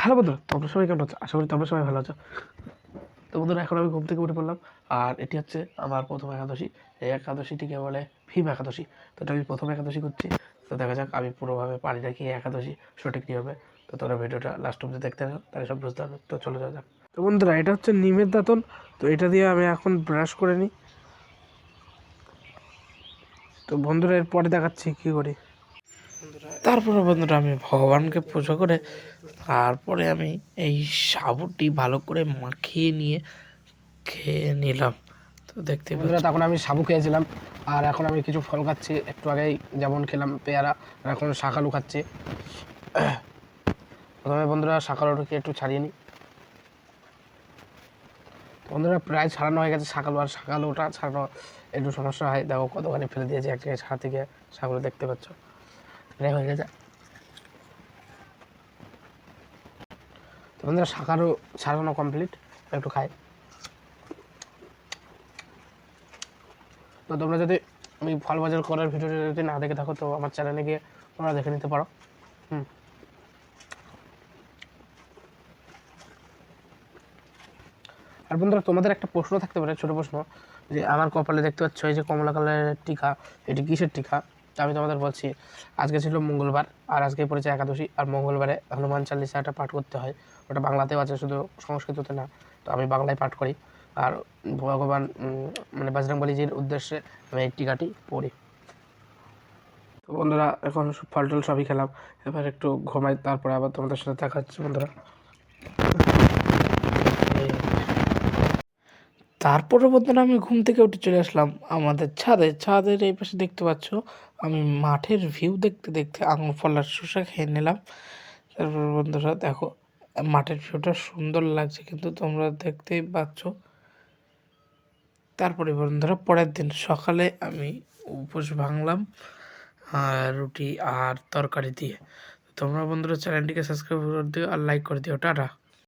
Hello বন্ধুরা, তোমরা সবাই কেমন আছো? আশা করি তোমরা সবাই ভালো আছো। তো বন্ধুরা, এখন আমি ঘুম থেকে উঠে পড়লাম, আর এটি হচ্ছে আমার প্রথম একাদশী। এই একাদশীটিকে বলে ভীম একাদশী। তো এটা আমি প্রথম একাদশী করছি। তো দেখা যাক আমি পুরোভাবে পারি নাকি এই একাদশী সঠিক নিয়মে। তো তোমরা ভিডিওটা লাস্ট অব্দি দেখতে থাকো, তাহলে সব বুঝতে পারবে। তো চলে যাওয়া যাক। তো বন্ধুরা, এটা হচ্ছে নিমের দাঁতন। তো এটা দিয়ে আমি এখন ব্রাশ করে নিই। তো বন্ধুরা, এরপরে দেখাচ্ছি কী করি। তারপরে বন্ধুরা, আমি ভগবানকে পুজো করে তারপরে আমি এই সাবুটি ভালো করে মাখিয়ে নিয়ে খেয়ে নিলাম। তো দেখতে বন্ধুরা, তখন আমি সাবু খেয়েছিলাম, আর এখন আমি কিছু ফল খাচ্ছি। একটু আগেই যেমন খেলাম পেয়ারা, আর এখন শাকালু খাচ্ছি। প্রথমে বন্ধুরা শাকালুটাকে একটু ছাড়িয়ে নিই। বন্ধুরা, প্রায় ছাড়ানো হয়ে গেছে শাকালু, আর শাকালুটা ছাড়ানো একটু সমস্যা হয়। দেখো কতখানি ফেলে দিয়েছে, এক জায়গায় ছাড়া থেকে শাকালু দেখতে পাচ্ছ, এটাই হয়ে গেছে। তো বন্ধুরা, শাকালু ছাড়ানো কমপ্লিট, একটু খাই। তো তোমরা যদি আমি ফল বাজার করার ভিডিওটা যদি না দেখে থাকো, তো আমার চ্যানেলে গিয়ে তোমরা দেখে নিতে পারো। আর বন্ধুরা, তোমাদের একটা প্রশ্ন থাকতে পারে, ছোটো প্রশ্ন, যে আমার কপালে দেখতে পাচ্ছ এই যে কমলা কালারের টিকা, এটি কিসের টিকা? আমি তোমাদের বলছি, আজকে ছিল মঙ্গলবার, আর আজকে পড়েছে একাদশী, আর মঙ্গলবারে হনুমান চালিসাটা পাঠ করতে হয়। ওটা বাংলাতেও আছে, শুধু সংস্কৃততে না। তো আমি বাংলায় পাঠ করি, আর ভগবান মানে বজরংবলীজির উদ্দেশ্যে আমি এই টিকাটি পড়ি। তো বন্ধুরা, এখন ফল টল সবই খেলাম, এবার একটু ঘুমাই, তারপরে আবার তোমাদের সাথে দেখা হচ্ছে বন্ধুরা। তারপরে বন্ধুরা, আমি ঘুম থেকে উঠে চলে আসলাম আমাদের ছাদের এই পাশে দেখতে পাচ্ছ, আমি মাঠের ভিউ দেখতে দেখতে আঙুর ফলার শসা খেয়ে নিলাম। তারপর বন্ধুরা দেখো, মাঠের ভিউটা সুন্দর লাগছে কিন্তু তোমরা দেখতেই পাচ্ছ। তারপরে বন্ধুরা, পরের দিন সকালে আমি উপোস ভাঙলাম আর রুটি আর তরকারি দিয়ে। তোমরা বন্ধুরা চ্যানেলটিকে সাবস্ক্রাইব করে দিও আর লাইক করে দিও। টাটা।